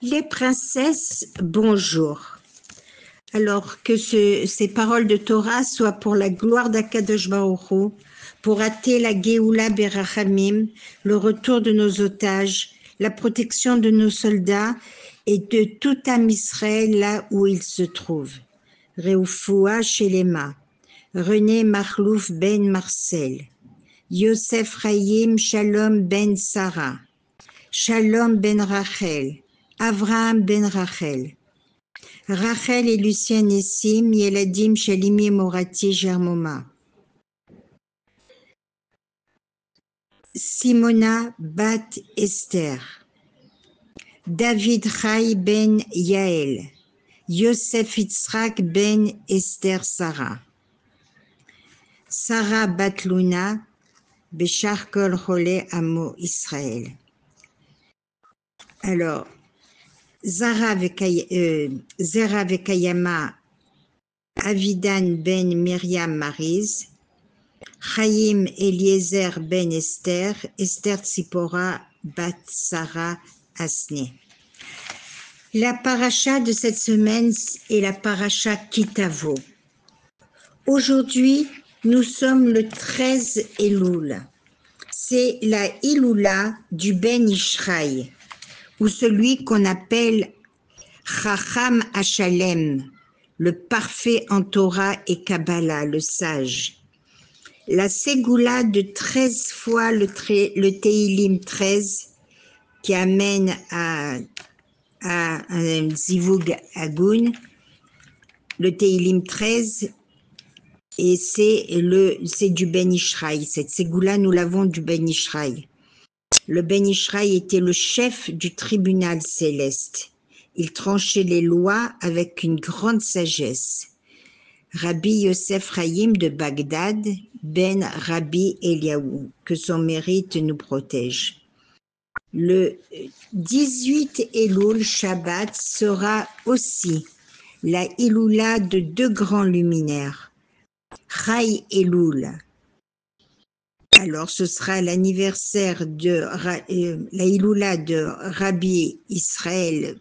Les princesses, bonjour. Alors que ces paroles de Torah soient pour la gloire d'Akadosh Baruch Hu, pour hâter la Géoula Berachamim, le retour de nos otages, la protection de nos soldats et de tout Am Israël là où il se trouve. Reoufoua Shelema, René Marlouf Ben Marcel, Yosef Chaim Shalom Ben Sarah, Shalom Ben Rachel, Avraham Ben Rachel, Rachel et Lucien Nessim, Yeladim Shalimi Morati Germoma, Simona Bat Esther, David Chai Ben Yael, Yosef Yitzhak Ben Esther Sarah, Sarah Bat Luna, Beshar Kol Chole Amo Israël. Alors, Zera Vekayama, Avidan Ben Myriam Mariz, Chaim Eliezer Ben Esther, Esther Tzipora Bat Sarah Asne. La paracha de cette semaine est la paracha Kitavo. Aujourd'hui, nous sommes le 13 Elul. C'est la Iloula du Ben Ishraï, ou celui qu'on appelle Chacham Hashalem, le parfait en Torah et Kabbalah, le sage. La Ségoula de 13 fois le Teilim 13 qui amène à un Zivug Agun, le Teilim 13, et c'est du Ben Ishraï. Cette Ségoula, nous l'avons du Ben Ishraï. Le Ben Ishraï était le chef du tribunal céleste. Il tranchait les lois avec une grande sagesse. Rabbi Yosef Chaim de Bagdad, Ben Rabbi Eliaou, que son mérite nous protège. Le 18 Elul Shabbat sera aussi la Iloula de deux grands luminaires, Chai Elul. Alors ce sera l'anniversaire de la Iloula de Rabbi Israël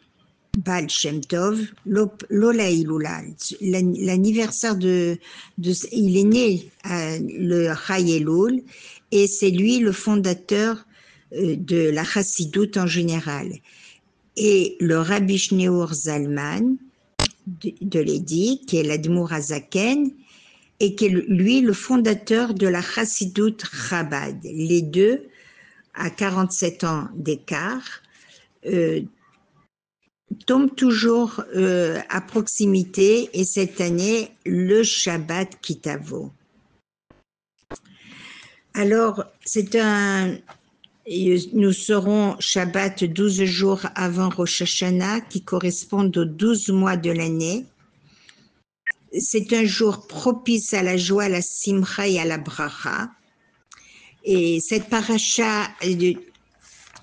Baal Shem Tov, Lola Iloula, l'anniversaire il est né le Chai Elul et c'est lui le fondateur de la Chassidoute en général. Et le Rabbi Shneur Zalman de l'Edi, qui est l'Admour Hazaken, et qui est lui le fondateur de la Chassidoute Chabad. Les deux, à 47 ans d'écart, tombent toujours à proximité, et cette année, le Shabbat Kitavo. Alors, nous serons Shabbat 12 jours avant Rosh Hashanah, qui correspondent aux 12 mois de l'année. C'est un jour propice à la joie, à la simcha et à la bracha. Et cette paracha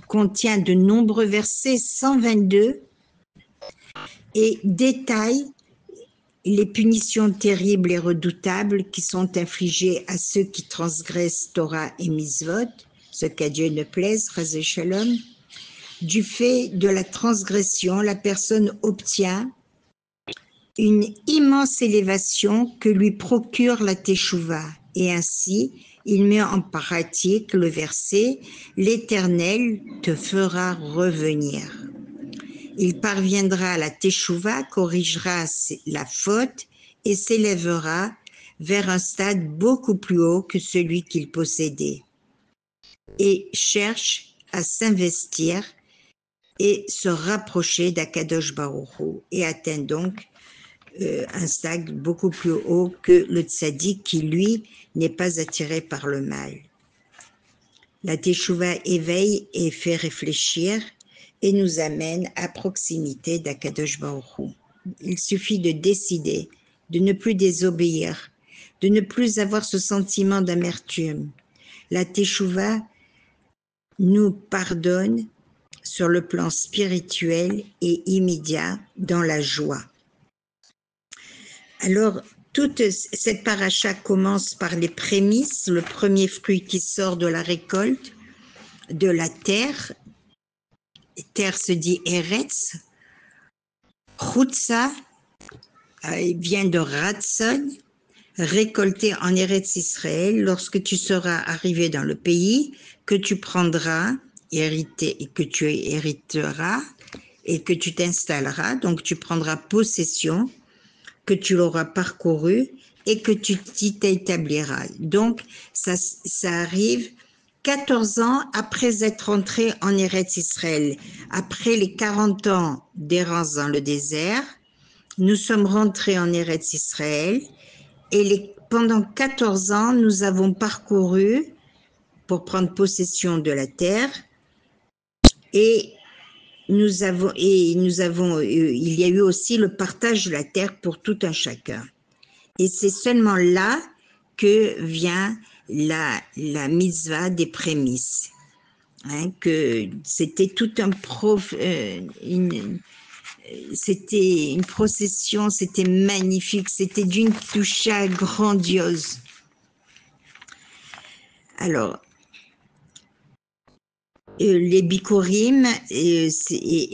contient de nombreux versets, 122, et détaille les punitions terribles et redoutables qui sont infligées à ceux qui transgressent Torah et Mitzvot, ce qu'à Dieu ne plaise, Chazé Shalom. Du fait de la transgression, la personne obtient une immense élévation que lui procure la Teshuvah. Et ainsi, il met en pratique le verset « L'Éternel te fera revenir ». Il parviendra à la Teshuvah, corrigera la faute et s'élèvera vers un stade beaucoup plus haut que celui qu'il possédait et cherche à s'investir et se rapprocher d'Akadosh Baruch Hu et atteint donc un stade beaucoup plus haut que le tzaddik qui, lui, n'est pas attiré par le mal. La Teshuvah éveille et fait réfléchir et nous amène à proximité d'Akadosh Baruch Hu. Il suffit de décider de ne plus désobéir, de ne plus avoir ce sentiment d'amertume. La Teshuvah nous pardonne sur le plan spirituel et immédiat dans la joie. Alors, toute cette paracha commence par les prémices, le premier fruit qui sort de la récolte, de la terre. Terre se dit Eretz, Chutza vient de Ratson, récolté en Eretz Israël lorsque tu seras arrivé dans le pays que tu prendras, hérité, et que tu hériteras et que tu t'installeras. Donc tu prendras possession, que tu l'auras parcouru et que tu t'y établiras. Donc ça arrive 14 ans après être entré en Eretz Israël. Après les 40 ans d'errance dans le désert, nous sommes rentrés en Eretz Israël et pendant 14 ans, nous avons parcouru pour prendre possession de la terre et il y a eu aussi le partage de la terre pour tout un chacun. Et c'est seulement là que vient la mitzvah des prémices. Hein, que c'était tout c'était une procession, c'était magnifique, c'était d'une toucha grandiose. Alors, les Bikurim et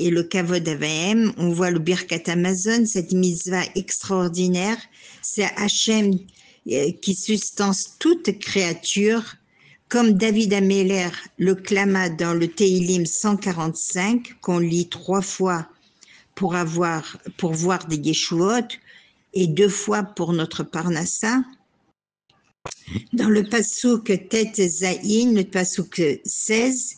le Kavod Avaim, on voit le Birkat Amazon, cette mitzvah extraordinaire, c'est Hachem qui sustance toute créature, comme David Améler le clama dans le Teilim 145, qu'on lit 3 fois pour voir des Yeshuot et 2 fois pour notre Parnassa. Dans le Passouk Tet Zayin, le Passouk 16,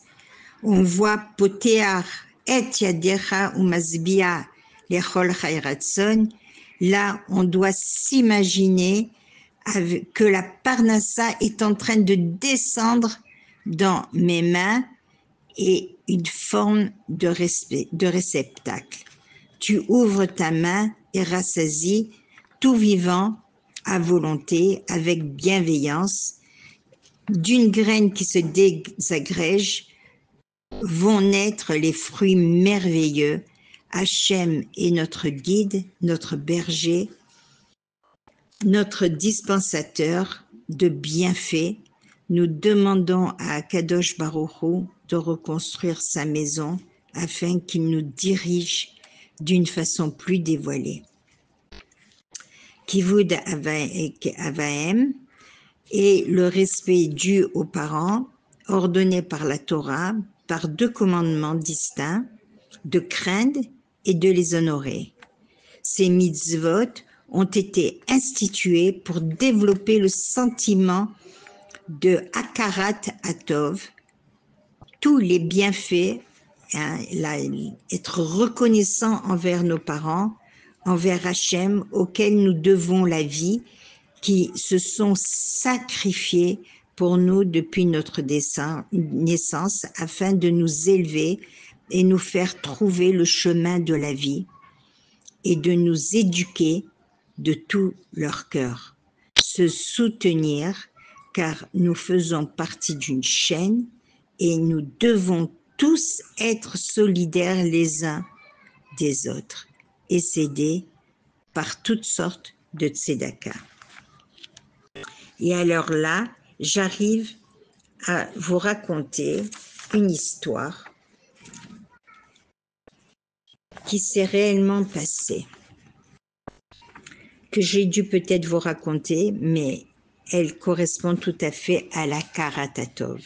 on voit Potear et Yadecha ou Mazbia lechol chayratson. Là, on doit s'imaginer que la Parnassa est en train de descendre dans mes mains et une forme de réceptacle. Tu ouvres ta main et rassasis tout vivant à volonté, avec bienveillance. D'une graine qui se désagrège vont naître les fruits merveilleux. Hachem est notre guide, notre berger, notre dispensateur de bienfaits. Nous demandons à Kadosh Baruch Hu de reconstruire sa maison afin qu'il nous dirige d'une façon plus dévoilée. Kivud Avaim est le respect dû aux parents, ordonné par la Torah, par 2 commandements distincts, de craindre et de les honorer. Ces mitzvot ont été institués pour développer le sentiment de Hakarat Hatov, tous les bienfaits, hein, être reconnaissant envers nos parents, envers Hachem, auxquels nous devons la vie, qui se sont sacrifiés pour nous depuis notre naissance afin de nous élever et nous faire trouver le chemin de la vie et de nous éduquer de tout leur cœur. Se soutenir car nous faisons partie d'une chaîne et nous devons tous être solidaires les uns des autres et s'aider par toutes sortes de tzedaka. Et alors là, j'arrive à vous raconter une histoire qui s'est réellement passée, que j'ai dû peut-être vous raconter, mais elle correspond tout à fait à la Karatatov.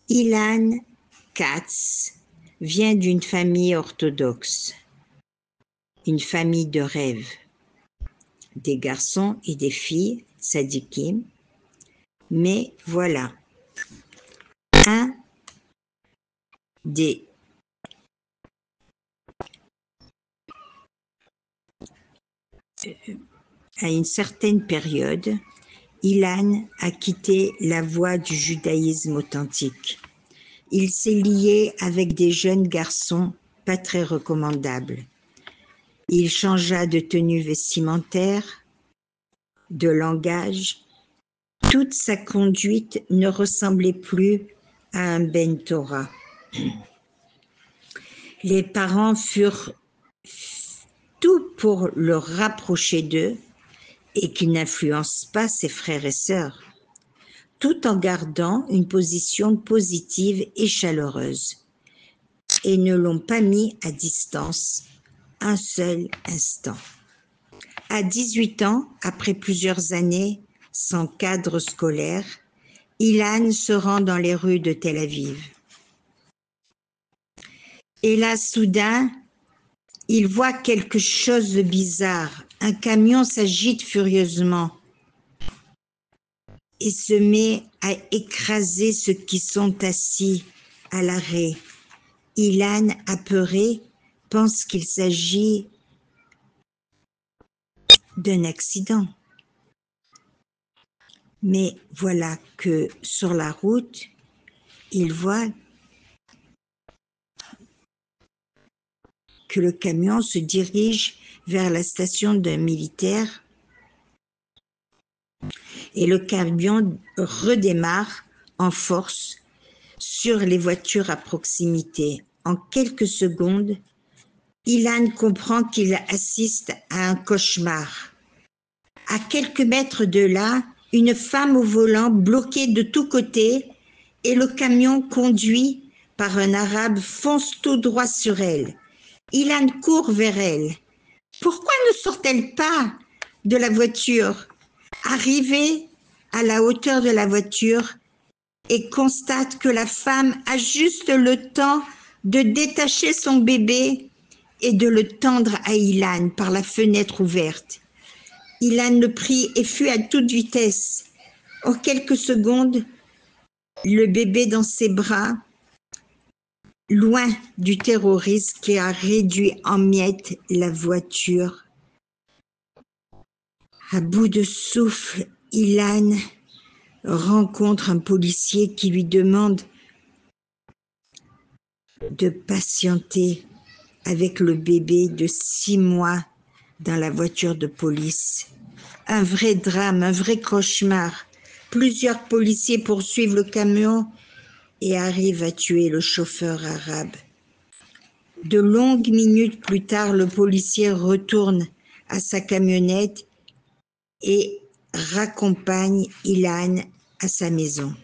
Ilan Katz vient d'une famille orthodoxe, une famille de rêve, des garçons et des filles tzadikim, mais voilà, à une certaine période, Ilan a quitté la voie du judaïsme authentique. Il s'est lié avec des jeunes garçons pas très recommandables. Il changea de tenue vestimentaire, de langage. Toute sa conduite ne ressemblait plus à un Ben Torah. Les parents furent tout pour le rapprocher d'eux et qu'il n'influence pas ses frères et sœurs, tout en gardant une position positive et chaleureuse, et ne l'ont pas mis à distance un seul instant. À 18 ans, après plusieurs années sans cadre scolaire, Ilan se rend dans les rues de Tel Aviv. Et là, soudain, il voit quelque chose de bizarre. Un camion s'agite furieusement et se met à écraser ceux qui sont assis à l'arrêt. Ilan, apeuré, pense qu'il s'agit d'un accident. Mais voilà que sur la route, il voit que le camion se dirige vers la station d'un militaire et le camion redémarre en force sur les voitures à proximité. En quelques secondes, Ilan comprend qu'il assiste à un cauchemar. À quelques mètres de là, une femme au volant bloquée de tous côtés et le camion conduit par un arabe fonce tout droit sur elle. Ilan court vers elle. Pourquoi ne sort-elle pas de la voiture? Arrivé à la hauteur de la voiture et constate que la femme a juste le temps de détacher son bébé et de le tendre à Ilan par la fenêtre ouverte. Ilan le prit et fuit à toute vitesse. En quelques secondes, le bébé dans ses bras, loin du terroriste qui a réduit en miettes la voiture. À bout de souffle, Ilan rencontre un policier qui lui demande de patienter avec le bébé de 6 mois dans la voiture de police. Un vrai drame, un vrai cauchemar. Plusieurs policiers poursuivent le camion et arrivent à tuer le chauffeur arabe. De longues minutes plus tard, le policier retourne à sa camionnette et raccompagne Ilan à sa maison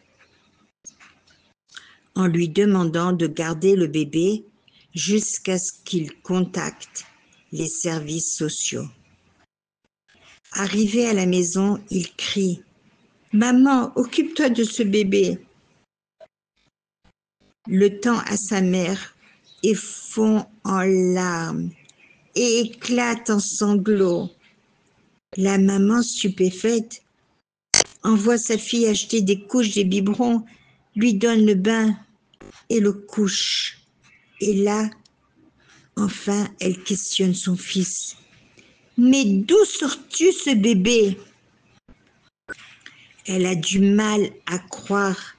en lui demandant de garder le bébé jusqu'à ce qu'il contacte les services sociaux. Arrivé à la maison, il crie « Maman, occupe-toi de ce bébé !» Le tend à sa mère et fond en larmes et éclate en sanglots. La maman, stupéfaite, envoie sa fille acheter des couches, des biberons, lui donne le bain et le couche. Et là, enfin, elle questionne son fils. « Mais d'où sors-tu ce bébé ?» Elle a du mal à croire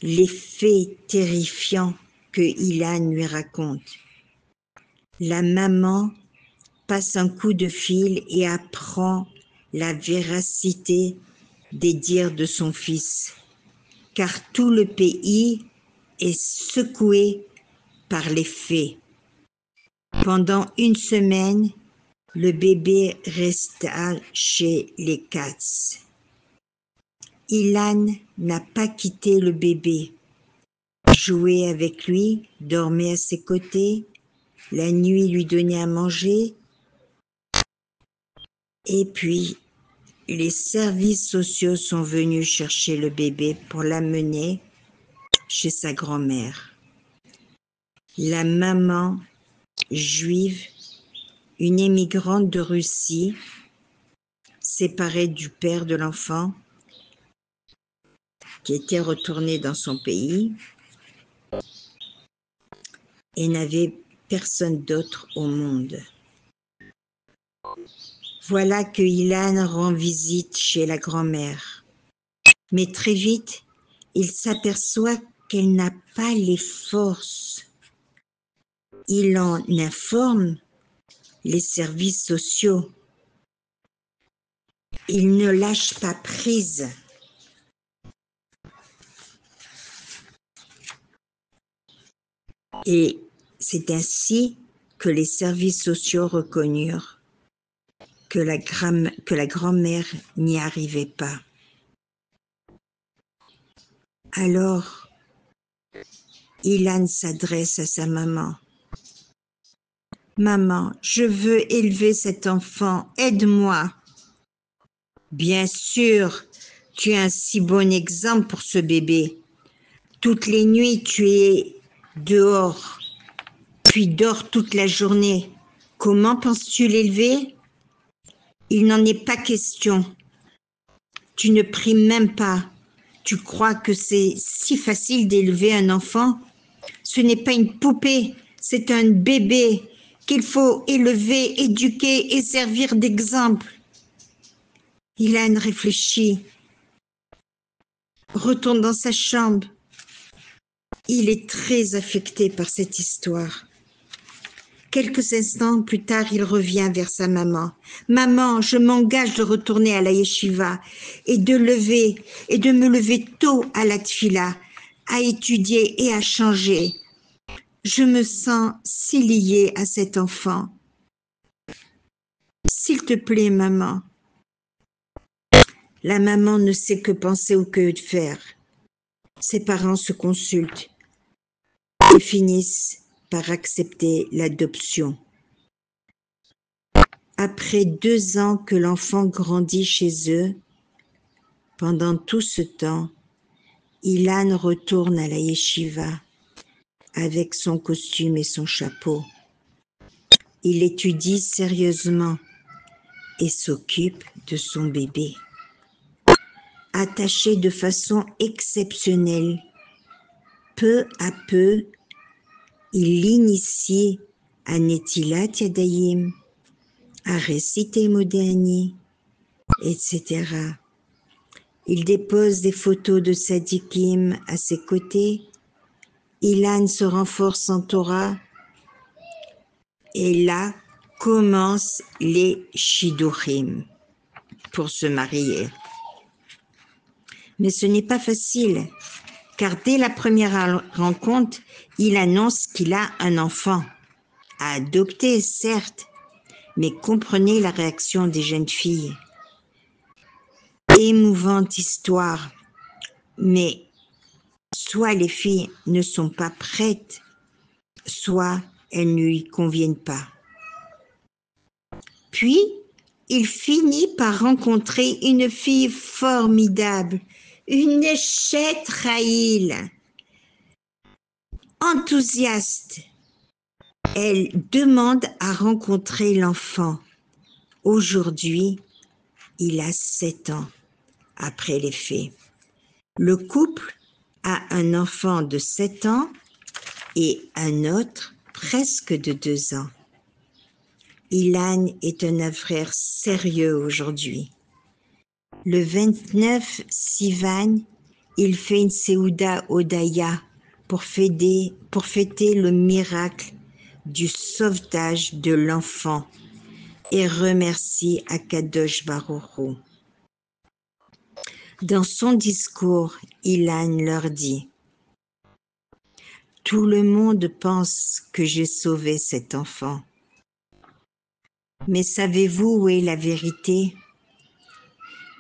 les faits terrifiants que Ilan lui raconte. La maman passe un coup de fil et apprend la véracité des dires de son fils, car tout le pays est secoué par les faits. Pendant une semaine, le bébé resta chez les Katz. Ilan n'a pas quitté le bébé. Jouait avec lui, dormait à ses côtés, la nuit lui donnait à manger. Et puis, les services sociaux sont venus chercher le bébé pour l'amener chez sa grand-mère. La maman juive, une émigrante de Russie, séparée du père de l'enfant, qui était retourné dans son pays et n'avait personne d'autre au monde. Voilà que Ilan rend visite chez la grand-mère. Mais très vite, il s'aperçoit qu'elle n'a pas les forces. Il en informe les services sociaux. Il ne lâche pas prise. Et c'est ainsi que les services sociaux reconnurent que la grand-mère n'y arrivait pas. Alors, Ilan s'adresse à sa maman. « Maman, je veux élever cet enfant, aide-moi. Bien sûr, tu es un si bon exemple pour ce bébé. Toutes les nuits, tu es dehors, puis dors toute la journée. Comment penses-tu l'élever? Il n'en est pas question. Tu ne pries même pas. Tu crois que c'est si facile d'élever un enfant? Ce n'est pas une poupée, c'est un bébé qu'il faut élever, éduquer et servir d'exemple. Ilan réfléchit, retourne dans sa chambre. Il est très affecté par cette histoire. Quelques instants plus tard, il revient vers sa maman. Maman, je m'engage de retourner à la yeshiva et de me lever tôt à la tfila, à étudier et à changer. Je me sens si liée à cet enfant. S'il te plaît, maman. La maman ne sait que penser ou que faire. Ses parents se consultent et finissent par accepter l'adoption. Après 2 ans que l'enfant grandit chez eux, pendant tout ce temps, Ilan retourne à la yeshiva avec son costume et son chapeau. Il étudie sérieusement et s'occupe de son bébé. Attaché de façon exceptionnelle, peu à peu, il l'initie à Netilat Yadayim, à réciter Modéani, etc. Il dépose des photos de Sadikim à ses côtés. Ilan se renforce en Torah. Et là commencent les Shidurim pour se marier. Mais ce n'est pas facile, car dès la première rencontre, il annonce qu'il a un enfant, à adopter certes, mais comprenez la réaction des jeunes filles. Émouvante histoire, mais soit les filles ne sont pas prêtes, soit elles ne lui conviennent pas. Puis, il finit par rencontrer une fille formidable, une Eshet Raïl, enthousiaste. Elle demande à rencontrer l'enfant. Aujourd'hui, il a 7 ans après les faits. Le couple a un enfant de 7 ans et un autre presque de 2 ans. Ilan est un frère sérieux aujourd'hui. Le 29 Sivan, il fait une Seouda Odaya pour fêter le miracle du sauvetage de l'enfant et remercie Akadosh Baruch Hu. Dans son discours, Ilan leur dit « Tout le monde pense que j'ai sauvé cet enfant. Mais savez-vous où est la vérité ?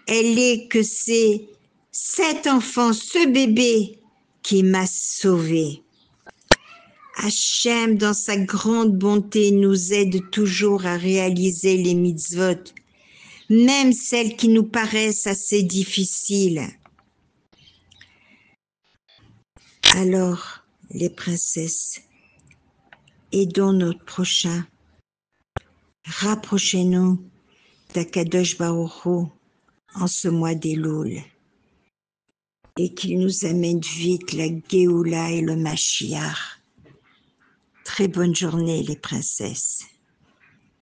Elle est que c'est cet enfant, ce bébé, qui m'a sauvé. Hachem, dans sa grande bonté, nous aide toujours à réaliser les mitzvot, même celles qui nous paraissent assez difficiles. Alors, les princesses, aidons notre prochain. Rapprochez-nous d'Akadosh Baruch Hu en ce mois d'Elul et qu'il nous amène vite la Géoula et le Mashiach. Très bonne journée les princesses.